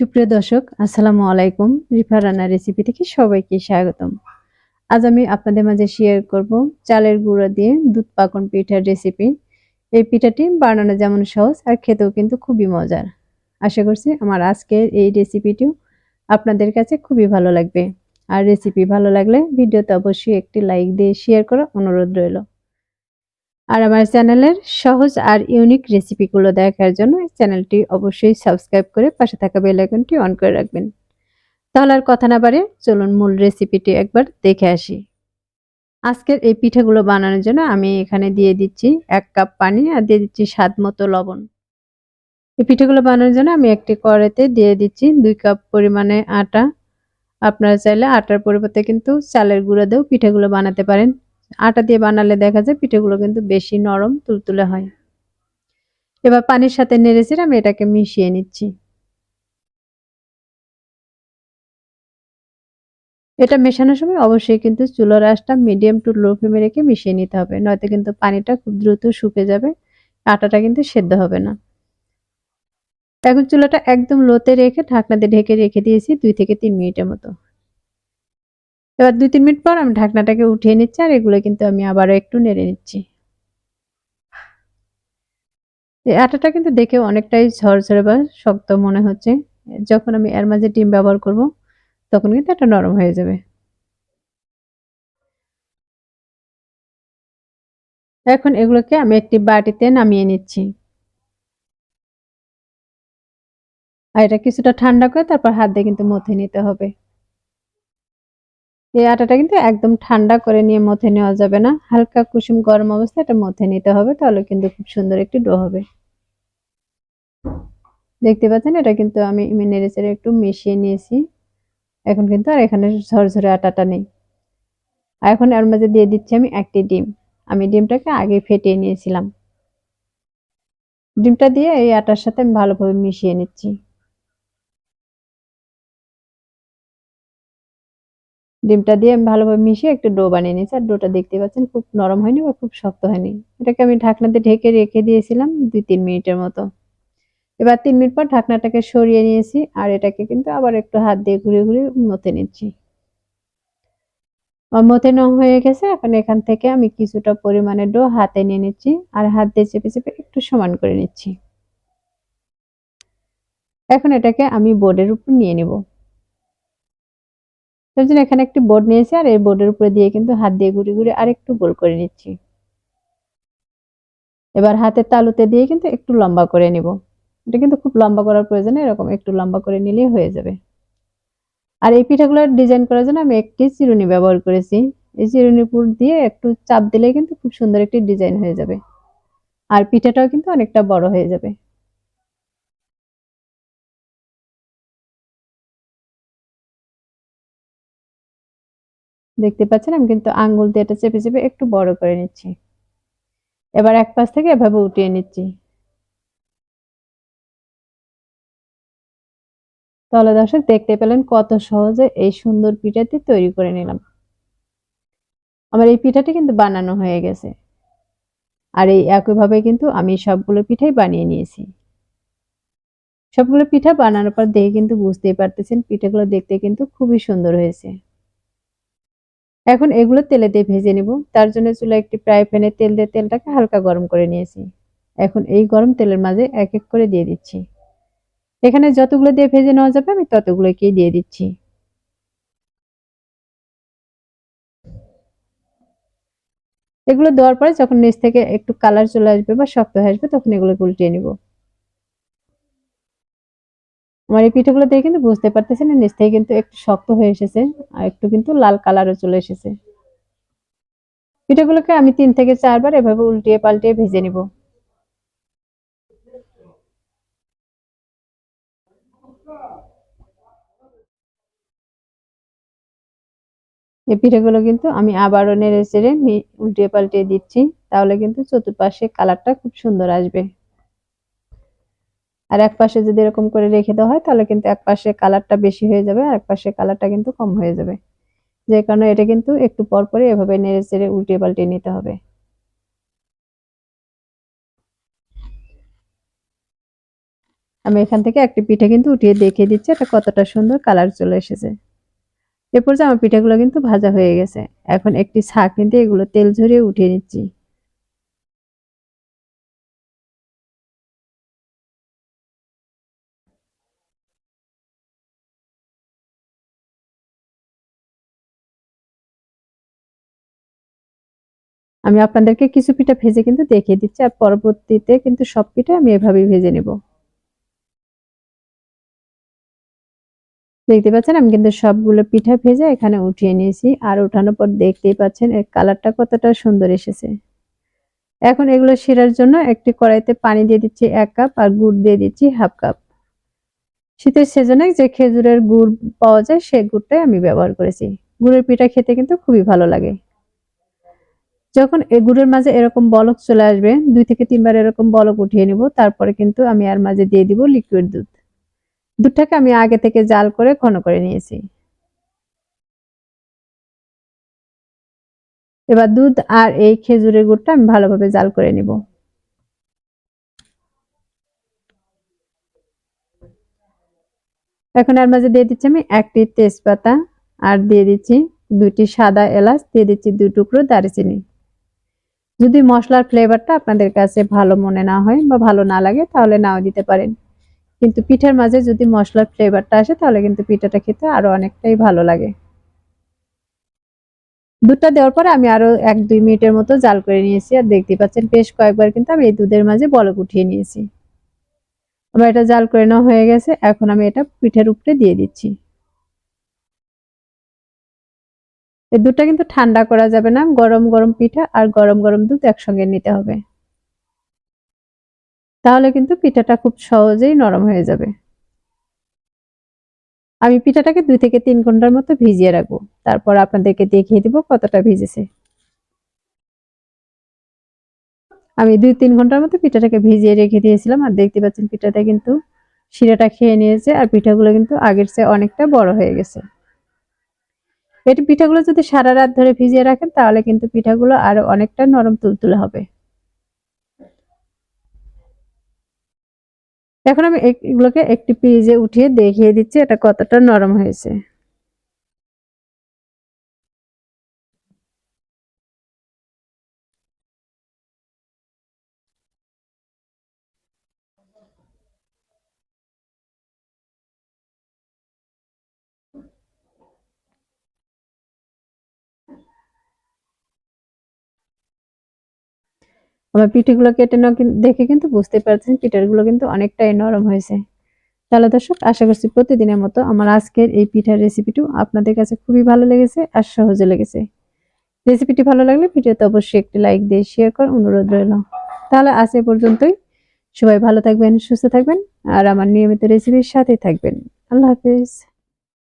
সুপ্রিয় দর্শক, আসসালামু আলাইকুম। রিফা রান্নার রেসিপি থেকে সবাইকে স্বাগতম। আজ আমি আপনাদের মাঝে শেয়ার করব চালের গুঁড়া দিয়ে দুধ পাকন পিঠার রেসিপি। এই পিঠাটি বানানো যেমন সহজ আর খেতেও কিন্তু খুবই মজার। আশা করছি আমার আজকের এই রেসিপিটিও আপনাদের কাছে খুবই ভালো লাগবে। আর রেসিপি ভালো লাগলে ভিডিওতে অবশ্যই একটি লাইক দিয়ে শেয়ার করার অনুরোধ রইল। আর আমার চ্যানেলের সহজ আর ইউনিক রেসিপিগুলো দেখার জন্য চ্যানেলটি অবশ্যই সাবস্ক্রাইব করে পাশে থাকা বেল আইকনটি অন করে রাখবেন। তাহলে আর কথা না বাড়িয়ে চলুন মূল রেসিপিটি একবার দেখে আসি। আজকের এই পিঠাগুলো বানানোর জন্য আমি এখানে দিয়ে দিচ্ছি 1 কাপ পানি আর দিয়ে দিচ্ছি স্বাদ মতো লবণ। এই পিঠাগুলো বানানোর জন্য আমি একটি কড়াইতে দিয়ে দিচ্ছি 2 কাপ পরিমাণে আটা। আপনারা চাইলে আটার পরিবর্তে কিন্তু চালের গুঁড়া দিয়েও পিঠাগুলো বানাতে পারেন। আটা দিয়ে বানালে দেখা যায় পিঠাগুলো কিন্তু বেশি নরম তুলতুলে হয়। এবার পানির সাথে নেড়েচেড়ে আমি এটাকে মিশিয়ে নিচ্ছি। এটা মেশানোর সময় অবশ্যই কিন্তু চুলার আঁচটা মিডিয়াম টু লো ফ্লেমে রেখে মিশিয়ে নিতে হবে, নয়তো কিন্তু পানিটা খুব দ্রুত শুকে যাবে, আটাটা কিন্তু সেদ্ধ হবে না। এখন চুলাটা একদম লোতে রেখে ঢাকনা দিয়ে ঢেকে রেখে দিয়েছি 2 থেকে 3 মিনিটের মতো। এবার 2-3 মিনিট পর আমি ঢাকনাটাকে উঠিয়ে নিচ্ছি আর এগুলো কিন্তু আমি আবারও একটু নেড়ে নিচ্ছি। এই আটাটা কিন্তু দেখে অনেকটাই ঝরঝরে বা শক্ত মনে হচ্ছে। যখন আমি এর মাঝে ডিম ব্যবহার করব তখন কিন্তু এটা নরম হয়ে যাবে। এখন এগুলোকে আমি একটি বাটিতে নামিয়ে নিচ্ছি। আর এটা কিছুটা ঠান্ডা করে তারপর হাত দিয়ে কিন্তু মথে নিতে হবে। এই আটাটা কিন্তু একদম ঠান্ডা করে নিয়ে মথে নেওয়া যাবে না, হালকা কুসুম গরম অবস্থায় এটা মথে নিতে হবে, তাহলে কিন্তু খুব সুন্দর একটি ডো হবে। দেখতে পাচ্ছেন এটা কিন্তু আমি নেড়েচেড়ে একটু মিশিয়ে নিয়েছি। এখন কিন্তু আর এখানে ঝরঝরে আটাটা নেই। আর এখন এর মাঝে দিয়ে দিচ্ছি আমি একটি ডিম। আমি ডিমটাকে আগে ফেটিয়ে নিয়েছিলাম। ডিমটা দিয়ে এই আটার সাথে আমি ভালোভাবে মিশিয়ে নিচ্ছি। ডিমটা দিয়ে আমি ভালোভাবে মিশিয়ে একটা ডো বানিয়ে নিয়েছি। আর ডোটা দেখতে পাচ্ছেন খুব নরম হয়নি বা খুব শক্ত হয়নি। এটাকে আমি ঢাকনাতে ঢেকে রেখে দিয়েছিলাম 2-3 মিনিটের মতো। এবার 3 মিনিট পর ঢাকনাটাকে সরিয়ে নিয়েছি আর এটাকে কিন্তু আবার একটু হাত দিয়ে ঘুরিয়ে ঘুরিয়ে মথে নিচ্ছি। মথে নেওয়া হয়ে গেছে। এখন এখান থেকে আমি কিছুটা পরিমাণে ডো হাতে নিয়ে নিচ্ছি আর হাত দিয়ে চেপে চেপে একটু সমান করে নিচ্ছি। এখন এটাকে আমি বোর্ডের উপর নিয়ে নিব। তার জন্য এখানে একটি বোর্ড নিয়েছি আর এই বোর্ডের উপরে দিয়ে কিন্তু হাত দিয়ে ঘুরিয়ে ঘুরিয়ে আরেকটু গোল করে নিচ্ছি। এবার হাতের তালুতে দিয়ে কিন্তু একটু লম্বা করে নিব। এটা কিন্তু খুব লম্বা করার প্রয়োজন নেই, এরকম একটু লম্বা করে নিলেই হয়ে যাবে। আর এই পিঠাগুলোর ডিজাইন করার জন্য আমি একটি চিরুনি ব্যবহার করেছি। এই চিরুনির উপর দিয়ে একটু চাপ দিলে কিন্তু খুব সুন্দর একটি ডিজাইন হয়ে যাবে। আর পিঠাটাও কিন্তু অনেকটা বড় হয়ে যাবে। দেখতে পাচ্ছেন আমি কিন্তু আঙ্গুল দিয়ে এটা চেপে চেপে একটু বড় করে নিচ্ছি। এবার এক পাশ থেকে এভাবে উঠিয়ে নিচ্ছি। তাহলে দর্শক দেখতে পেলেন কত সহজে এই সুন্দর পিঠাটি তৈরি করে নিলাম। আমার এই পিঠাটি কিন্তু বানানো হয়ে গেছে। আর এই একইভাবে কিন্তু আমি সবগুলো পিঠাই বানিয়ে নিয়েছি। সবগুলো পিঠা বানানোর পর দেখে কিন্তু বুঝতেই পারতেছেন পিঠাগুলো দেখতে কিন্তু খুবই সুন্দর হয়েছে। এখন এগুলো তেলে দিয়ে ভেজে নিব। তার জন্য চুলায় একটি ফ্রাই প্যানে তেল দিয়ে তেলটাকে হালকা গরম করে নিয়েছি। এখন এই গরম তেলের মাঝে এক এক করে দিয়ে দিচ্ছি। এখানে যতগুলো দিয়ে ভেজে নেওয়া যাবে আমি ততগুলোকেই দিয়ে দিচ্ছি। এগুলো দেওয়ার পরে যখন নিচ থেকে একটু কালার চলে আসবে বা শক্ত হয়ে আসবে তখন এগুলোকে উল্টিয়ে নিব। আমার এই পিঠাগুলো দেখে কিন্তু বুঝতে পারতেছেন নিচ থেকে কিন্তু একটু শক্ত হয়ে এসেছে আর একটু কিন্তু লাল কালারও চলে এসেছে। পিঠাগুলোকে আমি 3 থেকে 4 বার এভাবে উল্টিয়ে পাল্টিয়ে ভেজে নিব। এই পিঠাগুলো কিন্তু আমি আবারও নেড়ে চেড়ে উল্টিয়ে পাল্টিয়ে দিচ্ছি, তাহলে কিন্তু চতুর্পাশে কালারটা খুব সুন্দর আসবে। আর এক পাশে যদি এরকম করে রেখে দেওয়া হয় তাহলে কিন্তু এক পাশে কালারটা বেশি হয়ে যাবে আর এক পাশে কালারটা কিন্তু কম হয়ে যাবে। যে কারণে এটা কিন্তু একটু পর পরে এভাবে নেড়ে চেড়ে উল্টিয়ে পাল্টিয়ে নিতে হবে। আমি এখান থেকে একটি পিঠা কিন্তু উঠিয়ে দেখিয়ে দিচ্ছি এটা কতটা সুন্দর কালার চলে এসেছে। এরপর যে আমার পিঠাগুলো কিন্তু ভাজা হয়ে গেছে। এখন একটি ছাঁকনি দিয়ে এগুলো তেল ঝরিয়ে উঠিয়ে নিচ্ছি। আমি আপনাদেরকে কিছু পিঠা ভেজে কিন্তু দেখিয়ে দিচ্ছি আর পরবর্তীতে কিন্তু সব পিঠা আমি এভাবেই ভেজে নেব। দেখতে পাচ্ছেন আমি কিন্তু সবগুলো পিঠা ভেজে এখানে উঠিয়ে নিয়েছি আর উঠানোর পর দেখতেই পাচ্ছেন এর কালারটা কতটা সুন্দর এসেছে। এখন এগুলো সেরার জন্য একটি কড়াইতে পানি দিয়ে দিচ্ছি 1 কাপ আর গুড় দিয়ে দিচ্ছি 1/2 কাপ। শীতের সিজনে যে খেজুরের গুড় পাওয়া যায় সেই গুড়টাই আমি ব্যবহার করেছি। গুড়ের পিঠা খেতে কিন্তু খুবই ভালো লাগে। যখন এই গুড়ের মাঝে এরকম বলক চলে আসবে 2 থেকে 3 বার এরকম বলক উঠিয়ে নিব, তারপরে কিন্তু আমি এর মাঝে দিয়ে দিব লিকুইড দুধ। দুধটাকে আমি আগে থেকে জাল করে ঘন করে নিয়েছি। এবার দুধ আর এই খেজুরের গুড়টা আমি ভালোভাবে জাল করে নিব। এখন এর মাঝে দিয়ে দিচ্ছি আমি 1টি তেজপাতা আর দিয়ে দিচ্ছি 2টি সাদা এলাচ, দিয়ে দিচ্ছি 2 টুকরো দারচিনি। যদি মশলার ফ্লেভারটা আপনাদের কাছে ভালো মনে না হয় বা ভালো না লাগে তাহলে নাও দিতে পারেন। কিন্তু পিঠার মাঝে যদি মশলার ফ্লেভারটা আসে তাহলে কিন্তু পিঠাটা খেতে আরো অনেকটাই ভালো লাগে। দুধটা দেওয়ার পরে আমি আরো 1-2 মিনিটের মতো জাল করে নিয়েছি আর দেখতেই পাচ্ছেন বেশ কয়েকবার কিন্তু আমি এই দুধের মাঝে বলক উঠিয়ে নিয়েছি। আমার এটা জাল করে নেওয়া হয়ে গেছে। এখন আমি এটা পিঠার উপরে দিয়ে দিচ্ছি। এই দুধটা কিন্তু ঠান্ডা করা যাবে না, গরম গরম পিঠা আর গরম গরম দুধ একসঙ্গে নিতে হবে, তাহলে কিন্তু পিঠাটা খুব সহজেই নরম হয়ে যাবে। আমি পিঠাটাকে 2 থেকে 3 ঘন্টার মতো ভিজিয়ে রাখবো, তারপর আপনাদেরকে দেখিয়ে দিব কতটা ভিজেছে। আমি 2-3 ঘন্টার মতো পিঠাটাকে ভিজিয়ে রেখে দিয়েছিলাম আর দেখতে পাচ্ছেন পিঠাটা কিন্তু শিরাটা খেয়ে নিয়েছে আর পিঠাগুলো কিন্তু আগের চেয়ে অনেকটা বড় হয়ে গেছে। এই পিঠাগুলো যদি সারা রাত ধরে ভিজিয়ে রাখেন তাহলে কিন্তু পিঠাগুলো আরো অনেকটা নরম তুলতুলে হবে। এখন আমি এগুলোকে একটি ফ্রিজে উঠিয়ে দেখিয়ে দিচ্ছি এটা কতটা নরম হয়েছে। আমার পিঠেগুলো কেটে দেখে কিন্তু বুঝতে পারছেন পিঠাগুলো কিন্তু অনেকটাই নরম হয়েছে। তাহলে দর্শক আশা করছি প্রতিদিনের মতো আমার আজকের এই পিঠার রেসিপিটি আপনাদের কাছে খুবই ভালো লেগেছে আর সহজে লেগেছে। রেসিপিটি ভালো লাগলে ভিডিওতে অবশ্যই একটি লাইক দিয়ে শেয়ার করার অনুরোধ রইল। তাহলে আজ এ পর্যন্তই। সবাই ভালো থাকবেন, সুস্থ থাকবেন আর আমার নিয়মিত রেসিপির সাথেই থাকবেন। আল্লাহ হাফেজ।